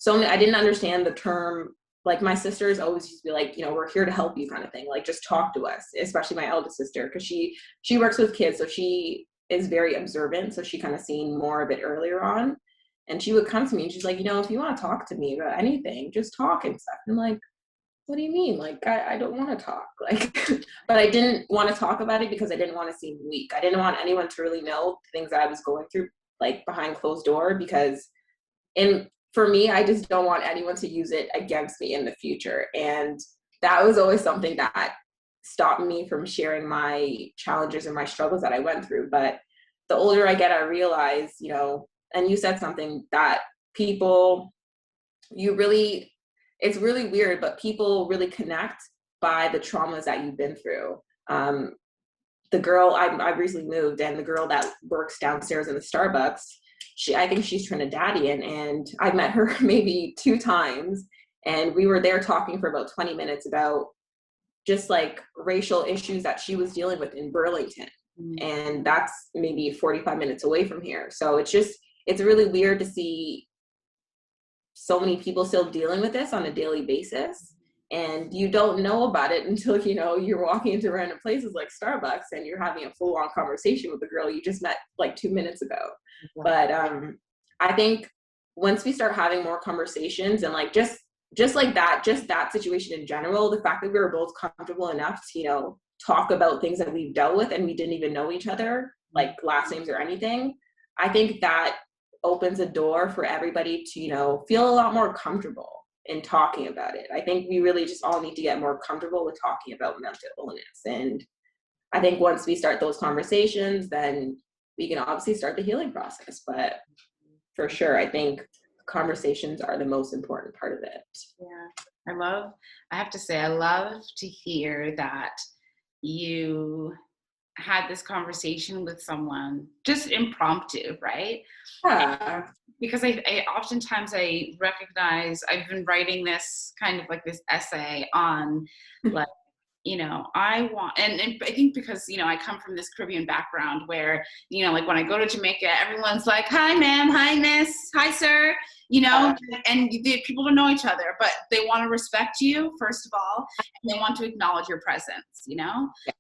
I didn't understand the term. Like my sisters always used to be like, we're here to help you kind of thing. Like just talk to us, especially my eldest sister, because she works with kids, so she is very observant. So she kind of seen more of it earlier on. And she would come to me and she's like, if you want to talk to me about anything, just talk and stuff. And I'm like, what do you mean? Like, I don't want to talk. Like, but I didn't want to talk about it because I didn't want to seem weak. I didn't want anyone to really know things that I was going through, like behind closed door, because for me, I just don't want anyone to use it against me in the future. And that was always something that stopped me from sharing my challenges and my struggles that I went through. But the older I get, I realize, and you said something that people, it's really weird, but people really connect by the traumas that you've been through. The girl, I recently moved, and the girl that works downstairs in the Starbucks, I think she's Trinidadian, and I met her maybe 2 times, and we were there talking for about 20 minutes about just like racial issues that she was dealing with in Burlington. And that's maybe 45 minutes away from here. So it's really weird to see so many people still dealing with this on a daily basis. And you don't know about it until, you're walking into random places like Starbucks and you're having a full-on conversation with a girl you just met like 2 minutes ago. But I think once we start having more conversations and like just that situation in general, the fact that we were both comfortable enough to, talk about things that we've dealt with and we didn't even know each other, like last names or anything, I think that opens a door for everybody to, feel a lot more comfortable in talking about it. I think we really just all need to get more comfortable with talking about mental illness. And I think once we start those conversations, then we can obviously start the healing process. But for sure, I think conversations are the most important part of it. Yeah. I have to say, I love to hear that you had this conversation with someone just impromptu, right? Yeah. Because I oftentimes I recognize I've been writing this kind of like this essay on like, I want, and I think because, I come from this Caribbean background where, like when I go to Jamaica, everyone's like, hi, ma'am, hi, miss, hi, sir, and people don't know each other, but they want to respect you, first of all, and they want to acknowledge your presence,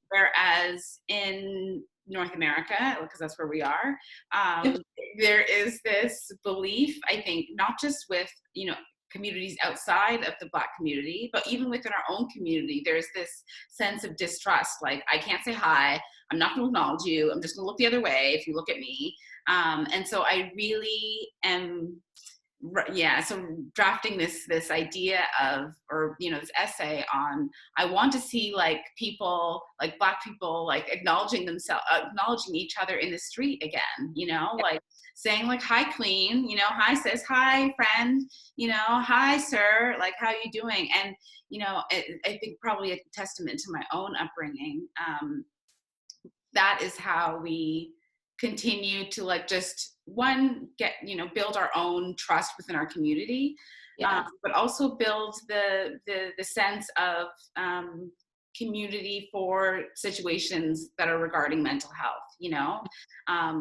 whereas in North America, because that's where we are, there is this belief, I think, not just with, communities outside of the Black community, but even within our own community, there's this sense of distrust. Like, I can't say hi, I'm not going to acknowledge you, I'm just going to look the other way if you look at me. And so I really am, so drafting this idea of, or, this essay on, I want to see like people, like Black people, like acknowledging each other in the street again, like saying like, hi, queen, hi, sis, hi, friend, hi, sir, like, how you doing? And, I think probably a testament to my own upbringing, that is how we continue to like just get build our own trust within our community, but also build the sense of community for situations that are regarding mental health,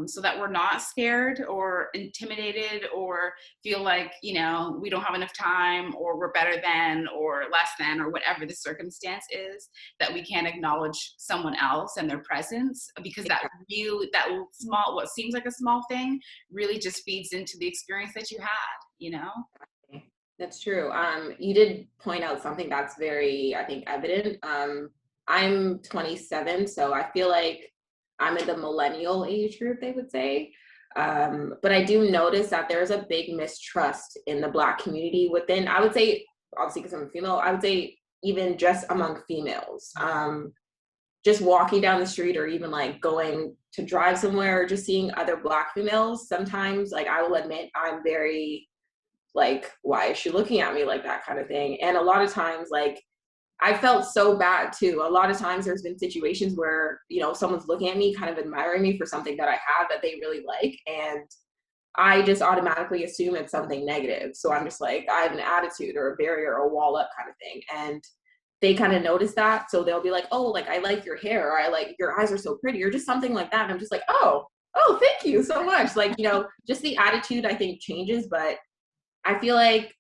so that we're not scared or intimidated or feel like, we don't have enough time or we're better than or less than or whatever the circumstance is, that we can acknowledge someone else and their presence, because that small, what seems like a small thing, really just feeds into the experience that you had. That's true. You did point out something that's very, I think, evident. I'm 27, so I feel like I'm in the millennial age group, they would say. But I do notice that there's a big mistrust in the Black community within, I would say, obviously because I'm a female, I would say even just among females. Just walking down the street or even like going to drive somewhere or just seeing other Black females, sometimes, like, I will admit I'm very like, why is she looking at me like that kind of thing? And a lot of times, like, I felt so bad too. A lot of times there's been situations where, someone's looking at me, kind of admiring me for something that I have that they really like. And I just automatically assume it's something negative. So I'm just like, I have an attitude or a barrier or a wall up kind of thing. And they kind of notice that. So they'll be like, oh, like, I like your hair, or I like your eyes are so pretty, or just something like that. And I'm just like, oh, thank you so much. Like, just the attitude, I think, changes. But I feel like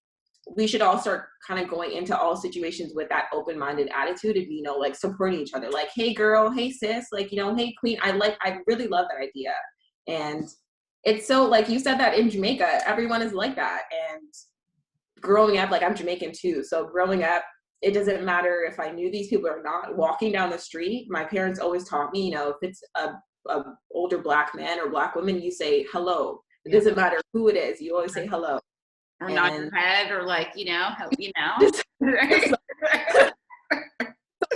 we should all start kind of going into all situations with that open-minded attitude and, you know, like supporting each other. Like, hey girl, hey sis, like, you know, hey queen. I really love that idea. And it's so, like you said that in Jamaica, everyone is like that. And growing up, like I'm Jamaican too. So growing up, it doesn't matter if I knew these people or not. Walking down the street, my parents always taught me, you know, if it's a older black man or black woman, you say hello. It doesn't matter who it is. You always say hello. Or nod your head, or like, you know, just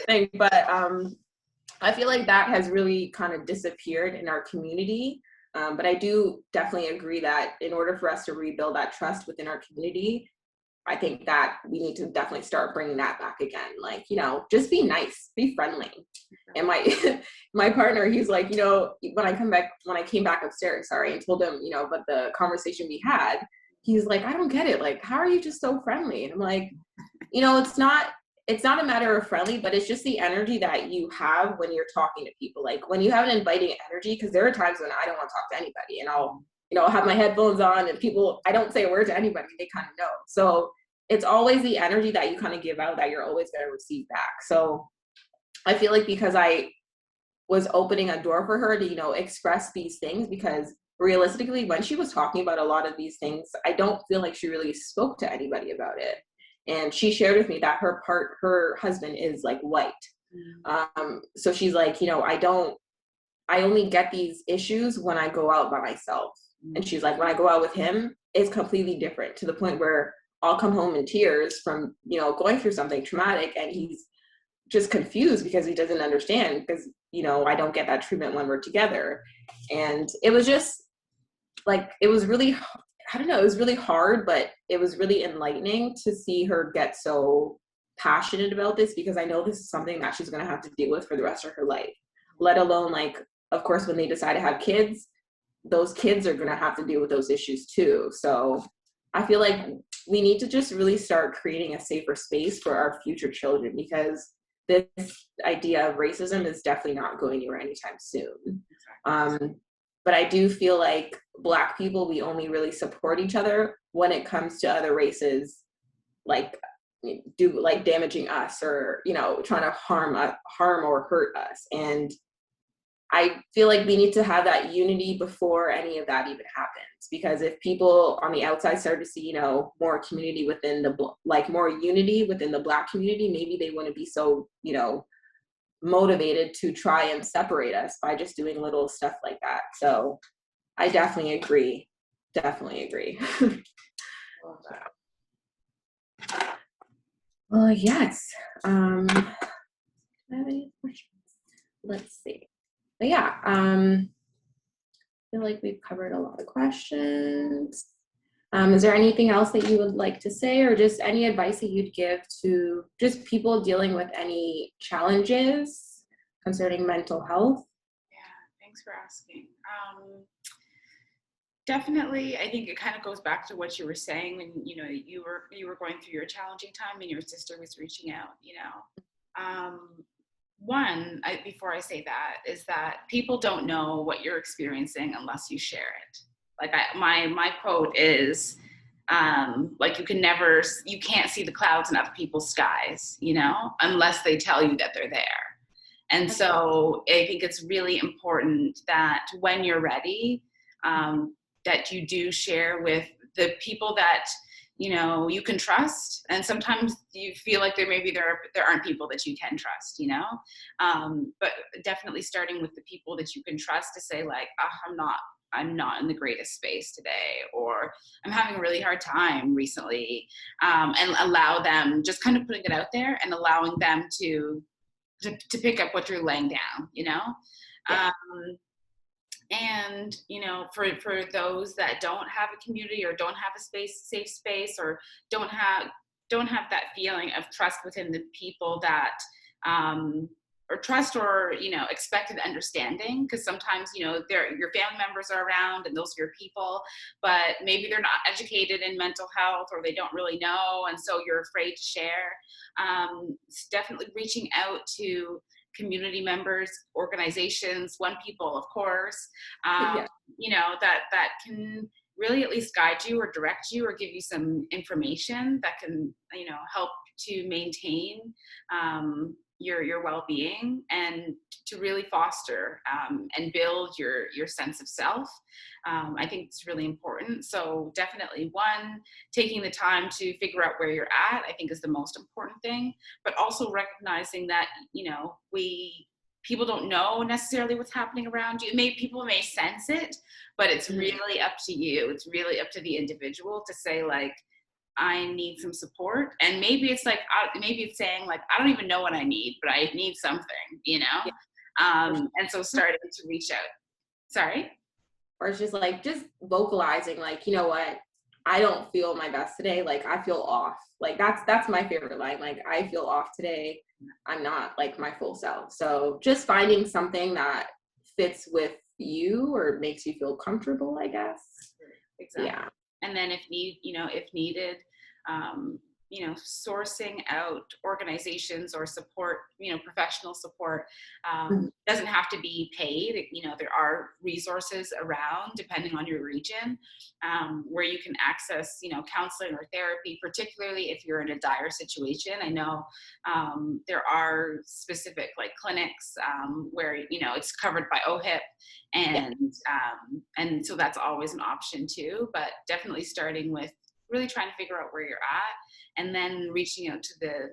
thing. But I feel like that has really kind of disappeared in our community. But I do definitely agree that in order for us to rebuild that trust within our community, I think that we need to definitely start bringing that back again. Like, you know, just be nice, be friendly. And my my partner, he's like, you know, when I came back upstairs, sorry, and told him, you know, about the conversation we had, he's like, I don't get it. Like, how are you just so friendly? And I'm like, you know, it's not a matter of friendly, but it's just the energy that you have when you're talking to people. Like when you have an inviting energy, because there are times when I don't want to talk to anybody, and I'll, you know, have my headphones on and people, I don't say a word to anybody, they kind of know. So it's always the energy that you kind of give out that you're always going to receive back. So I feel like because I was opening a door for her to, you know, express these things, because realistically, when she was talking about a lot of these things, I don't feel like she really spoke to anybody about it. And she shared with me that her husband is like white. So she's like, you know, I only get these issues when I go out by myself. And she's like, when I go out with him, it's completely different, to the point where I'll come home in tears from, you know, going through something traumatic, and he's just confused because he doesn't understand, because, you know, I don't get that treatment when we're together. And it was just like, it was really, I don't know, it was really hard, but it was really enlightening to see her get so passionate about this, because I know this is something that she's going to have to deal with for the rest of her life, let alone, like, of course, when they decide to have kids, those kids are going to have to deal with those issues too. So I feel like we need to just really start creating a safer space for our future children, because this idea of racism is definitely not going anywhere anytime soon. But I do feel like Black people, we only really support each other when it comes to other races, like damaging us, or, you know, trying to harm or hurt us. And I feel like we need to have that unity before any of that even happens, because if people on the outside start to see, you know, more community within more unity within the Black community, maybe they wouldn't be so, you know, motivated to try and separate us by just doing little stuff like that. So I definitely agree. Love that. Well, yes. Do I have any questions? Let's see. But yeah, I feel like we've covered a lot of questions. Is there anything else that you would like to say, or just any advice that you'd give to just people dealing with any challenges concerning mental health? Yeah, thanks for asking. Definitely, I think it kind of goes back to what you were saying when, you know, you were going through your challenging time and your sister was reaching out, you know. Before I say that, is that people don't know what you're experiencing unless you share it. Like my quote is, like you can't see the clouds in other people's skies, you know, unless they tell you that they're there. And so I think it's really important that when you're ready, that you do share with the people that, you know, you can trust. And sometimes you feel like there aren't people that you can trust, you know, but definitely starting with the people that you can trust to say like, I'm not in the greatest space today, or I'm having a really hard time recently, and allow them, just kind of putting it out there and allowing them to pick up what you're laying down, you know. Yeah. And, you know, for those that don't have a community, or don't have a safe space, or don't have that feeling of trust within the people that, or trust, or, you know, expected understanding, because sometimes, you know, your family members are around and those are your people, but maybe they're not educated in mental health, or they don't really know, and so you're afraid to share. It's definitely reaching out to community members, organizations, one people, of course, Yeah. you know, that can really at least guide you or direct you or give you some information that can, help to maintain your well-being, and to really foster and build your sense of self. I think it's really important. So definitely, one, taking the time to figure out where you're at, I think, is the most important thing. But also recognizing that we people don't know necessarily what's happening around you. People may sense it, but it's really up to you. It's really up to the individual to say, like, I need some support. And maybe it's like, maybe it's saying, like, I don't even know what I need, but I need something. Yeah. And so starting to reach out. Sorry? Or it's just like, just vocalizing, like, you know what, I don't feel my best today. Like, I feel off. Like, that's my favorite line. Like, I feel off today. I'm not like my full self. So just finding something that fits with you or makes you feel comfortable, I guess. Exactly. Yeah. And then if needed, um, sourcing out organizations or support, professional support, doesn't have to be paid. There are resources around, depending on your region, where you can access, counseling or therapy, particularly if you're in a dire situation. I know there are specific, like, clinics where, it's covered by OHIP, and so that's always an option too. But definitely starting with really trying to figure out where you're at, and then reaching out to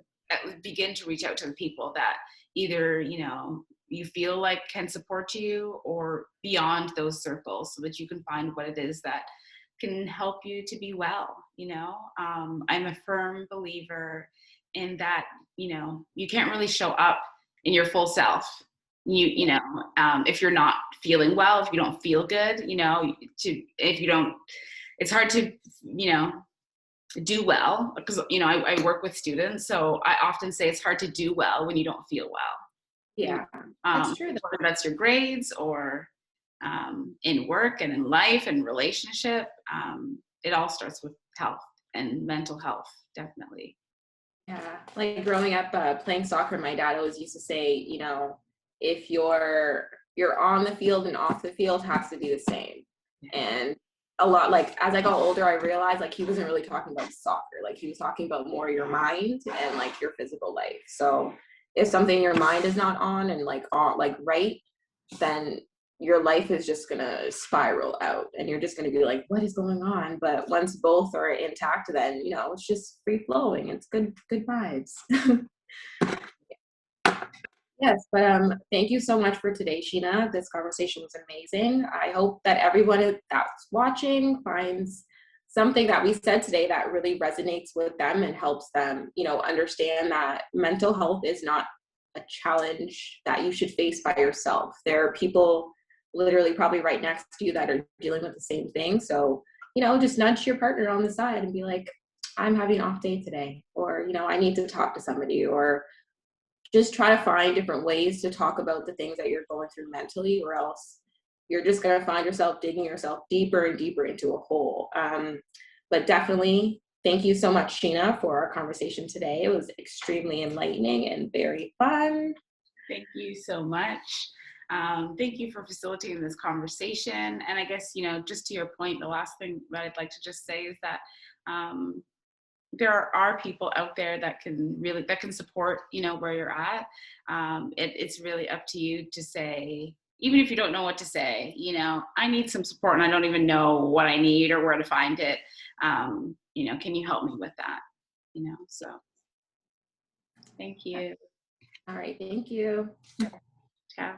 begin to reach out to the people that either you feel like can support you, or beyond those circles, so that you can find what it is that can help you to be well. I'm a firm believer in that. You can't really show up in your full self, if you're not feeling well, if you don't feel good, if you don't, it's hard to do well, because I work with students, so I often say it's hard to do well when you don't feel well. Yeah. That's true. Whether that's your grades, or in work and in life and relationship, it all starts with health and mental health, definitely. Yeah, like growing up playing soccer, my dad always used to say, if you're on the field and off the field has to be the same. And a lot, like, as I got older, I realized, like, he wasn't really talking about soccer. Like, he was talking about more your mind and, like, your physical life. So if something your mind is not on and, like, right, then your life is just gonna spiral out, and you're just gonna be like, what is going on? But once both are intact, then it's just free flowing. It's good vibes. Yes, but thank you so much for today, Sheena. This conversation was amazing. I hope that everyone that's watching finds something that we said today that really resonates with them and helps them, understand that mental health is not a challenge that you should face by yourself. There are people literally probably right next to you that are dealing with the same thing. So, just nudge your partner on the side and be like, I'm having an off day today, or, I need to talk to somebody, or just try to find different ways to talk about the things that you're going through mentally, or else you're just going to find yourself digging yourself deeper and deeper into a hole. But definitely, thank you so much, Sheena, for our conversation today. It was extremely enlightening and very fun. Thank you so much. Thank you for facilitating this conversation. And I guess, just to your point, the last thing that I'd like to just say is that there are people out there that can support, where you're at. It's really up to you to say, even if you don't know what to say, I need some support and I don't even know what I need or where to find it. Can you help me with that? So thank you. All right. Thank you. Ciao.